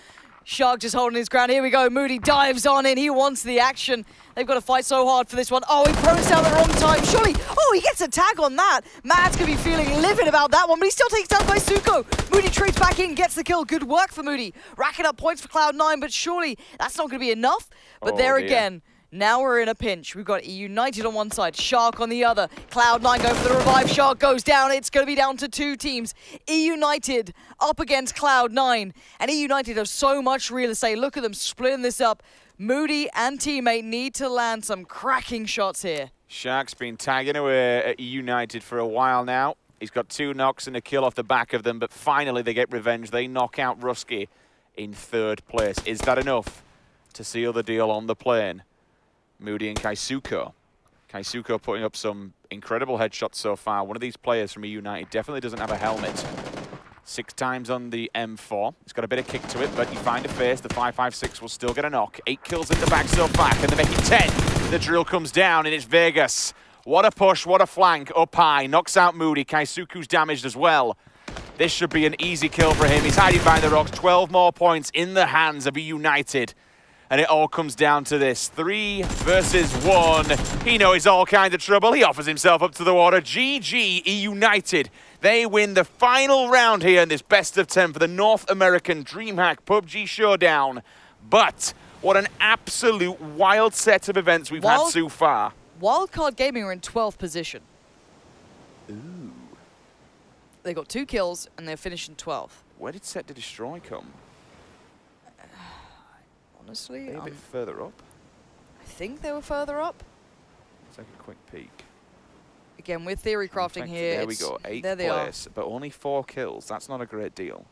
Shark just holding his ground. Here we go. Moody dives on in. He wants the action. They've got to fight so hard for this one. Oh, he prones down at the wrong time. Surely. Oh, he gets a tag on that. Mad's going to be feeling livid about that one, but he still takes down by Suko. Moody trades back in, gets the kill. Good work for Moody. Racking up points for Cloud9, but surely that's not going to be enough. But there again, now we're in a pinch. We've got EU United on one side, Shark on the other. Cloud9 go for the revive. Shark goes down. It's going to be down to 2 teams. EU United up against Cloud9. And EU United have so much real estate. Look at them splitting this up. Moody and teammate need to land some cracking shots here. Shark's been tagging away at EU United for a while now. He's got 2 knocks and a kill off the back of them, but finally they get revenge. They knock out Rusky in 3rd place. Is that enough to seal the deal on the plane? Moody and Kaisuko. Kaisuko putting up some incredible headshots so far. One of these players from EU United definitely doesn't have a helmet. 6 times on the M4. It's got a bit of kick to it, but you find a face. The 5.56 will still get a knock. 8 kills in the back so far. Can they make it 10? The drill comes down, and it's Vegas. What a push, what a flank. Up high, knocks out Moody. Kaisuku's damaged as well. This should be an easy kill for him. He's hiding behind the rocks. 12 more points in the hands of EU United. And it all comes down to this. 3 versus 1. He knows all kinds of trouble. He offers himself up to the water. GG United. They win the final round here in this best of 10 for the North American DreamHack PUBG Showdown. But what an absolute wild set of events we've had so far. Wildcard Gaming are in 12th position. Ooh. They got 2 kills and they're finished in 12th. Where did Set to Destroy come? Honestly, a bit further up. I think they were further up. Let's take a quick peek. Again, we're theory crafting here. There we go, 8th place, but only 4 kills. That's not a great deal.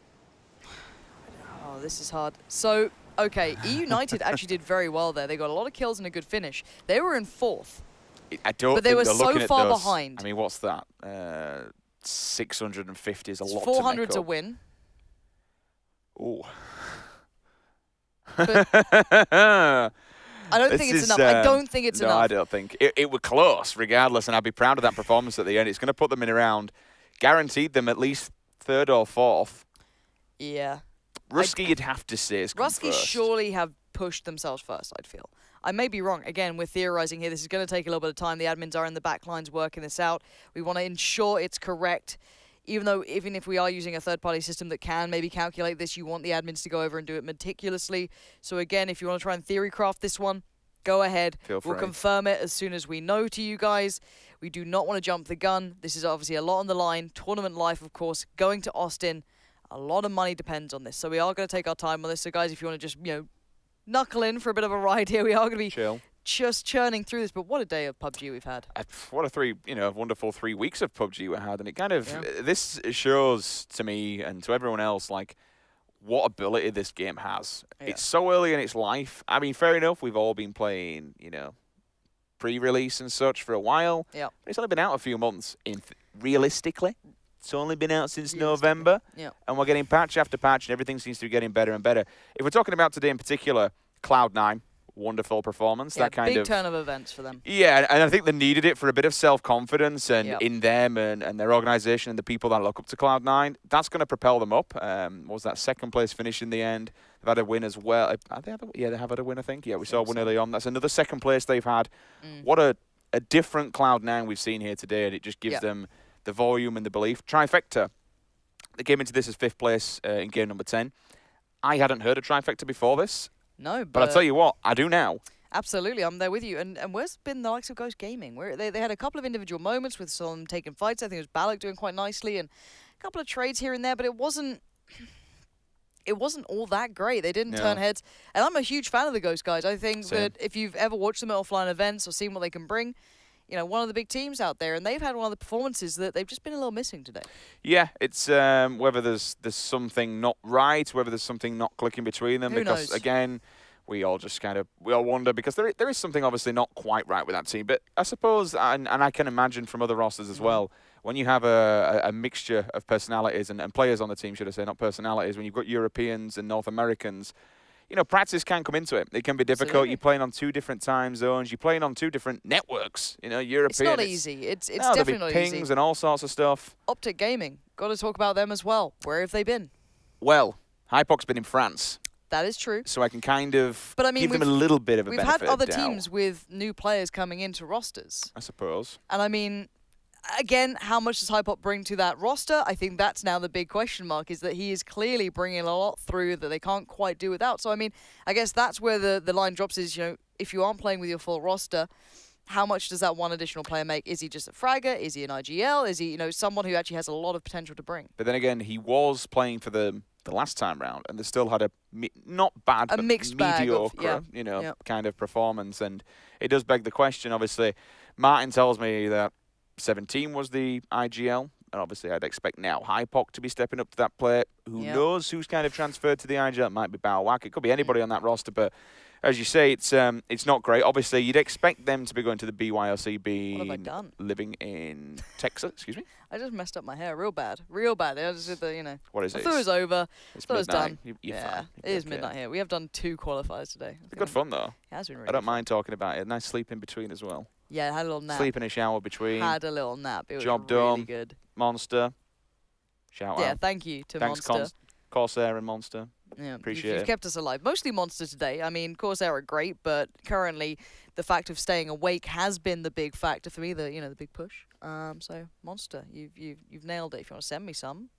Oh, this is hard. So, okay, EU United actually did very well there. They got a lot of kills and a good finish. They were in 4th. I don't but they were so far those, behind. I mean, what's that? 650 is a lot 400 to to win. Ooh. I don't think it's enough. I don't think it's enough. No, I don't think. It was close, regardless, and I'd be proud of that performance at the end. It's going to put them in around, guaranteed them at least 3rd or 4th. Yeah. Rusky, you'd have to say, is Rusky surely have pushed themselves first, I'd feel. I may be wrong. Again, we're theorizing here. This is going to take a little bit of time. The admins are in the back lines working this out. We want to ensure it's correct. Even if we are using a third-party system that can maybe calculate this, you want the admins to go over and do it meticulously. So again, if you want to try and theory craft this one, go ahead. We'll confirm it as soon as we know to you guys. We do not want to jump the gun. This is obviously a lot on the line. Tournament life, of course, going to Austin. A lot of money depends on this. So we are going to take our time on this. So guys, if you want to just, knuckle in for a bit of a ride here, we are going to be just churning through this, but what a day of PUBG we've had. What a wonderful 3 weeks of PUBG we had, and it kind of this shows to me and to everyone else like what ability this game has. It's so early in its life. I mean, fair enough, we've all been playing, pre-release and such for a while. Yeah. But it's only been out a few months. Realistically, it's only been out since November. Yeah. And we're getting patch after patch, and everything seems to be getting better and better. If we're talking about today in particular, Cloud9, wonderful performance. Yeah, that kind big of turn of events for them. Yeah, and I think they needed it for a bit of self-confidence and in them and their organization and the people that look up to Cloud9. That's going to propel them up. What was that second place finish in the end? They've had a win as well. They have had a win, I think. Yeah, we saw one early on. That's another second place they've had. What a different Cloud9 we've seen here today, and it just gives them the volume and the belief. Trifecta, they came into this as 5th place in game number 10. I hadn't heard of Trifecta before this. No, but I'll tell you what, I do now. Absolutely, I'm there with you. And where's been the likes of Ghost Gaming? Where they had a couple of individual moments with some taking fights. I think it was BYOC doing quite nicely, and a couple of trades here and there, but it wasn't all that great. They didn't turn heads. And I'm a huge fan of the Ghost guys. I think that if you've ever watched them at offline events or seen what they can bring, one of the big teams out there, and they've had one of the performances that they've just been a little missing today. Yeah, it's whether there's something not right, whether there's something not clicking between them. Who because knows? Again, we all wonder because there is something obviously not quite right with that team. But I suppose, and I can imagine from other rosters as well, when you have a mixture of personalities and players on the team, should I say, not personalities, when you've got Europeans and North Americans, practice can come into it. It can be difficult. Absolutely. You're playing on 2 different time zones. You're playing on 2 different networks. European. It's not easy. It's definitely not easy. Pings and all sorts of stuff. Optic Gaming. Got to talk about them as well. Where have they been? Well, Hypoc's been in France. That is true. So I can kind of give them a we've little bit of a benefit had other of doubt. teams with new players coming into rosters. I suppose. And I mean, again, how much does Hypop bring to that roster? I think that's now the big question mark, is that he is clearly bringing a lot through that they can't quite do without. So, I mean, I guess that's where the line drops is, if you aren't playing with your full roster, how much does that one additional player make? Is he just a fragger? Is he an IGL? Is he, someone who actually has a lot of potential to bring? But then again, he was playing for the last time round, and they still had a not bad, but mixed mediocre, kind of performance. And it does beg the question, obviously. Martin tells me that 17 was the IGL, and obviously I'd expect now Hypoc to be stepping up to that plate. Who knows who's kind of transferred to the IGL? It might be BYOC. It could be anybody on that roster, but as you say, it's not great. Obviously, you'd expect them to be going to the BYOC, being living in Texas. Excuse me? I just messed up my hair real bad. Real bad. I just did the, What is it? I thought it was over. It's thought it was done. You're fine. It is midnight here. We have done 2 qualifiers today. It's good fun, though. It has been really I don't fun. mind talking about it. Nice sleep in between as well. Yeah, I had a little nap. Sleep in a shower between. Had a little nap. It was Job really done. good. Monster. Shout out. Yeah, thank you to Thanks, Monster. Corsair and Monster. Yeah, Appreciate you've it. kept us alive. Mostly Monster today. I mean, Corsair are great, but currently the fact of staying awake has been the big factor for me. The big push. So Monster, you've nailed it. If you want to send me some,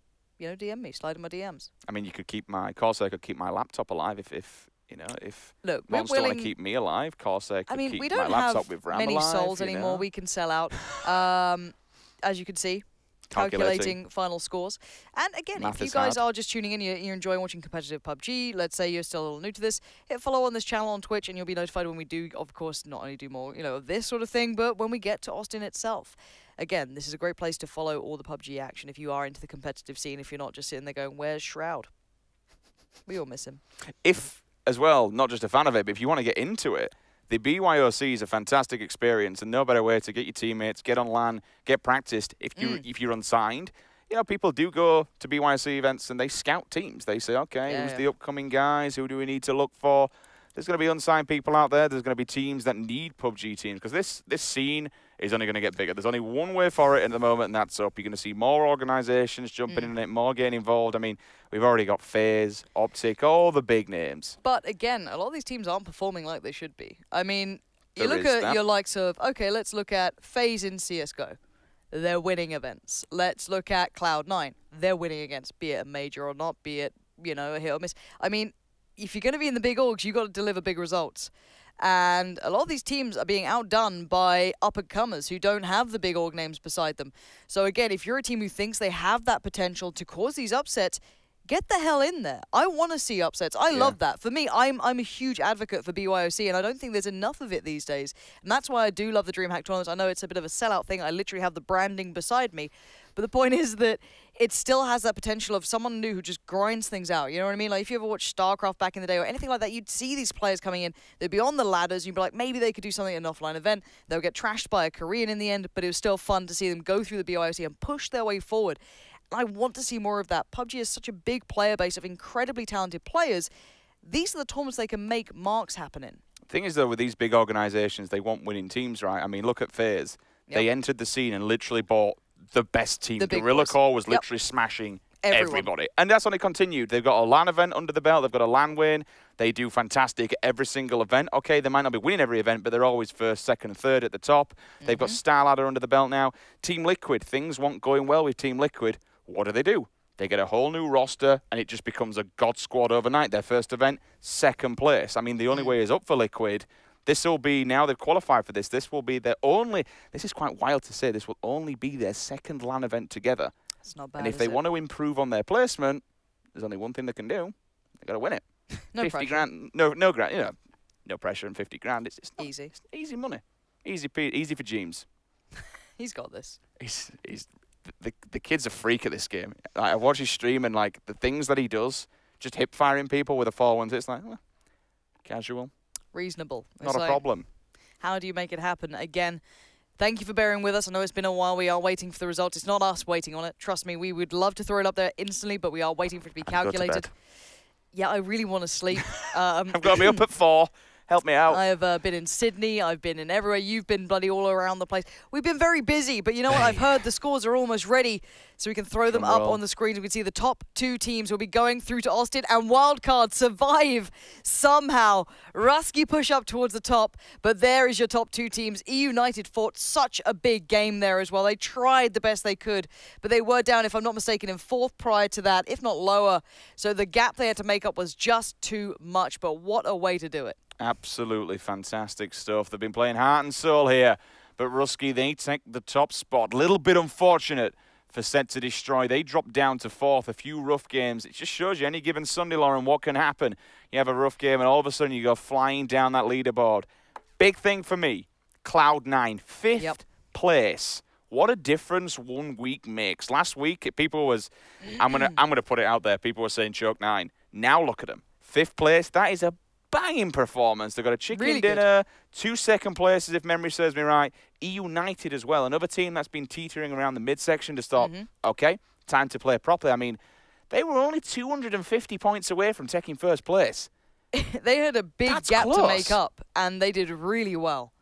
DM me. Slide in my DMs. I mean, you could keep Corsair could keep my laptop alive if Look, Monster want to keep me alive. Corsair could keep we my don't laptop have with RAM many alive, souls anymore. We can sell out. As you can see. Calculating final scores. And again, Math if you is guys hard. are just tuning in, you're enjoying watching competitive PUBG, let's say you're still a little new to this, hit follow on this channel on Twitch and you'll be notified when we do, of course, not only do more, of this sort of thing, but when we get to Austin itself. Again, this is a great place to follow all the PUBG action if you are into the competitive scene, if you're not just sitting there going, where's Shroud? We all miss him. If, as well, not just a fan of it, but if you want to get into it, the BYOC is a fantastic experience, and no better way to get your teammates, get on LAN, get practiced. If you're unsigned, people do go to BYOC events and they scout teams. They say, okay, who's the upcoming guys? Who do we need to look for? There's going to be unsigned people out there. There's going to be teams that need PUBG teams because this scene is only going to get bigger. There's only one way for it at the moment, and that's up. You're going to see more organizations jumping in it, more getting involved. I mean, we've already got FaZe, Optic, all the big names. But again, a lot of these teams aren't performing like they should be. I mean, you look at your likes of, okay, let's look at FaZe in CSGO. They're winning events. Let's look at Cloud9. They're winning against, be it a major or not, be it, a hit or miss. I mean, if you're going to be in the big orgs, you've got to deliver big results. And a lot of these teams are being outdone by up-and-comers who don't have the big org names beside them. So again, if you're a team who thinks they have that potential to cause these upsets, get the hell in there. I want to see upsets. I love that. For me, I'm a huge advocate for BYOC, and I don't think there's enough of it these days. And that's why I do love the DreamHack tournaments. I know it's a bit of a sellout thing. I literally have the branding beside me. But the point is that it still has that potential of someone new who just grinds things out. You know what I mean? Like, if you ever watched StarCraft back in the day or anything like that, you'd see these players coming in. They'd be on the ladders. You'd be like, maybe they could do something at an offline event. They'll get trashed by a Korean in the end, but it was still fun to see them go through the BYOC and push their way forward. I want to see more of that. PUBG is such a big player base of incredibly talented players. These are the tournaments they can make marks happen in. The thing is, though, with these big organizations, they want winning teams, right? I mean, look at FaZe. They entered the scene and literally bought the best team. Gorilla Core was literally smashing everybody. And that's only continued. They've got a LAN event under the belt. They've got a LAN win. They do fantastic at every single event. Okay, they might not be winning every event, but they're always first, second, and third at the top. They've got Star Ladder under the belt now. Team Liquid, things weren't going well with Team Liquid. What do? They get a whole new roster, and it just becomes a god squad overnight. Their first event, second place. I mean, the only way is up for Liquid. This will be, now they've qualified for this, this will be their only, this is quite wild to say, this will only be their second LAN event together. That's not bad, and if they want to improve on their placement, there's only one thing they can do. They've got to win it. No 50 pressure. grand, no grand, you know, no pressure and 50 grand. It's not, easy. It's easy money. Easy for James. He's got this. The kid's a freak at this game. I watch his stream and, like, the things that he does, just hip firing people with a 4-1, it's like, well, casual. Reasonable. Not a problem. How do you make it happen? Again, thank you for bearing with us. I know it's been a while. We are waiting for the results. It's not us waiting on it. Trust me, we would love to throw it up there instantly, but we are waiting for it to be calculated. Yeah, I really want to sleep. I've got to be up at 4. Help me out. I have been in Sydney. I've been in everywhere. You've been bloody all around the place. We've been very busy, but you know what? I've heard the scores are almost ready, so we can throw them up on the screen. We can see the top 2 teams will be going through to Austin, and Wildcard survive somehow. Rusky push up towards the top, but there is your top 2 teams. E-United fought such a big game there as well. They tried the best they could, but they were down, if I'm not mistaken, in 4th prior to that, if not lower. So the gap they had to make up was just too much, but what a way to do it. Absolutely fantastic stuff. They've been playing heart and soul here, but Rusky, they take the top spot. Little bit unfortunate for Set to Destroy. They dropped down to 4th. A few rough games. It just shows you any given Sunday, Lauren, what can happen. You have a rough game, and all of a sudden you go flying down that leaderboard. Big thing for me, Cloud9, 5th place. What a difference 1 week makes. Last week, people was, I'm gonna put it out there. People were saying choke 9. Now look at them, 5th place. That is a banging performance. They've got a chicken dinner, 2 second places, if memory serves me right. E-United as well, another team that's been teetering around the midsection to stop. Okay, time to play properly. I mean, they were only 250 points away from taking 1st place. They had a big gap to make up, and they did really well.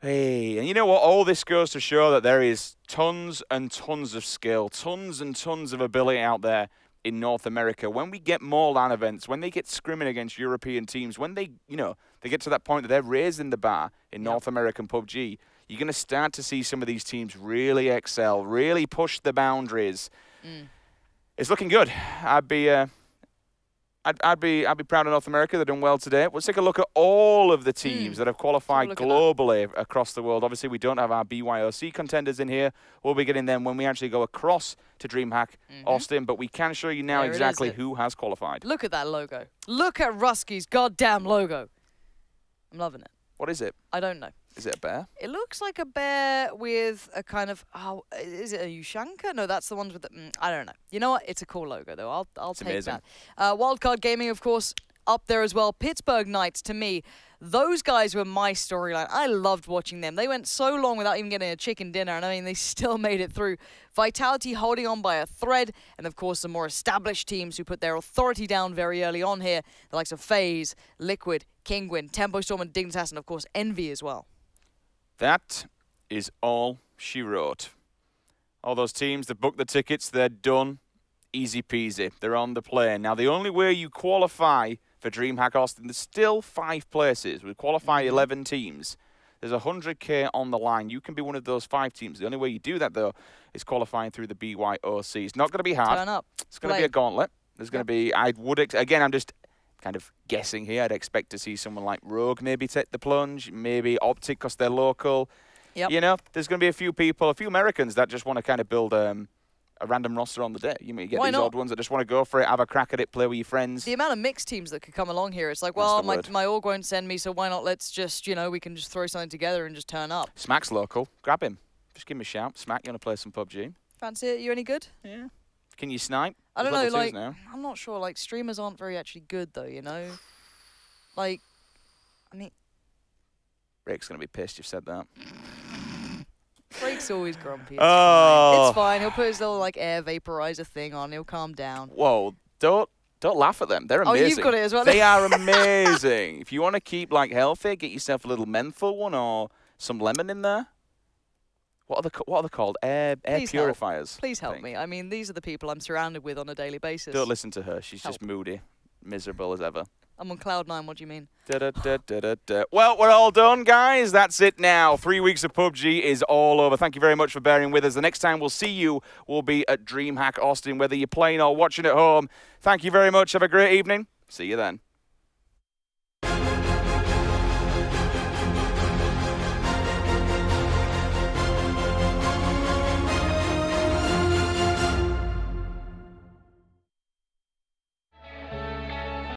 Hey, and you know what? All this goes to show that there is tons and tons of skill, tons and tons of ability out there in North America. When we get more LAN events, when they get scrimming against European teams, when they, you know, they get to that point that they're raising the bar in North American PUBG, you're going to start to see some of these teams really excel, really push the boundaries. It's looking good. I'd be proud of North America. They're doing well today. Let's take a look at all of the teams that have qualified globally across the world. Obviously, we don't have our BYOC contenders in here. We'll be getting them when we actually go across to DreamHack Austin, but we can show you now exactly who has qualified. Look at that logo. Look at Rusky's goddamn logo. I'm loving it. What is it? I don't know. Is it a bear? It looks like a bear with a kind of, is it a Ushanka? No, that's the ones with the, I don't know. You know what? It's a cool logo, though. I'll take amazing. that. Wildcard Gaming, of course, up there as well. Pittsburgh Knights, to me, those guys were my storyline. I loved watching them. They went so long without even getting a chicken dinner, and I mean, they still made it through. Vitality holding on by a thread, and of course, the more established teams who put their authority down very early on here, the likes of FaZe, Liquid, Kingwin, Tempo Storm, and Dignitas, and of course, Envy as well. That is all she wrote. All those teams that booked the tickets, they're done. Easy peasy. They're on the plane. Now, the only way you qualify for DreamHack Austin, there's still 5 places. We qualify 11 teams. There's 100K on the line. You can be one of those 5 teams. The only way you do that, though, is qualifying through the BYOC. It's not going to be hard. Turn up. It's going to be a gauntlet. There's going to be, again, I'm just kind of guessing here. I'd expect to see someone like Rogue maybe take the plunge, maybe Optic because they're local. You know, there's going to be a few people, a few Americans that just want to kind of build a a random roster on the day. You get Why these not? odd ones that just want to go for it, have a crack at it, play with your friends. The amount of mixed teams that could come along here, it's like, well, my org won't send me, so why not? Let's just, we can just throw something together and just turn up. Smack's local. Grab him. Just give him a shout. Smack, you want to play some PUBG? Fancy it? You any good? Yeah. Can you snipe? I don't There's know, level 2s like, now. I'm not sure, like, streamers aren't very actually good, though, Like, I mean... Rick's going to be pissed you've said that. Drake's always grumpy. Oh. It's fine. He'll put his little, like, air vaporizer thing on. He'll calm down. Whoa, don't laugh at them. They're amazing. Oh, you've got it as well. They are amazing. If you want to keep, like, healthy, get yourself a little menthol one or some lemon in there. What are they called? Air purifiers. Please help me. I mean, these are the people I'm surrounded with on a daily basis. Don't listen to her. She's just moody, miserable as ever. I'm on cloud 9. What do you mean? Well, we're all done, guys. That's it now. 3 weeks of PUBG is all over. Thank you very much for bearing with us. The next time we'll see you will be at DreamHack Austin, whether you're playing or watching at home. Thank you very much. Have a great evening. See you then.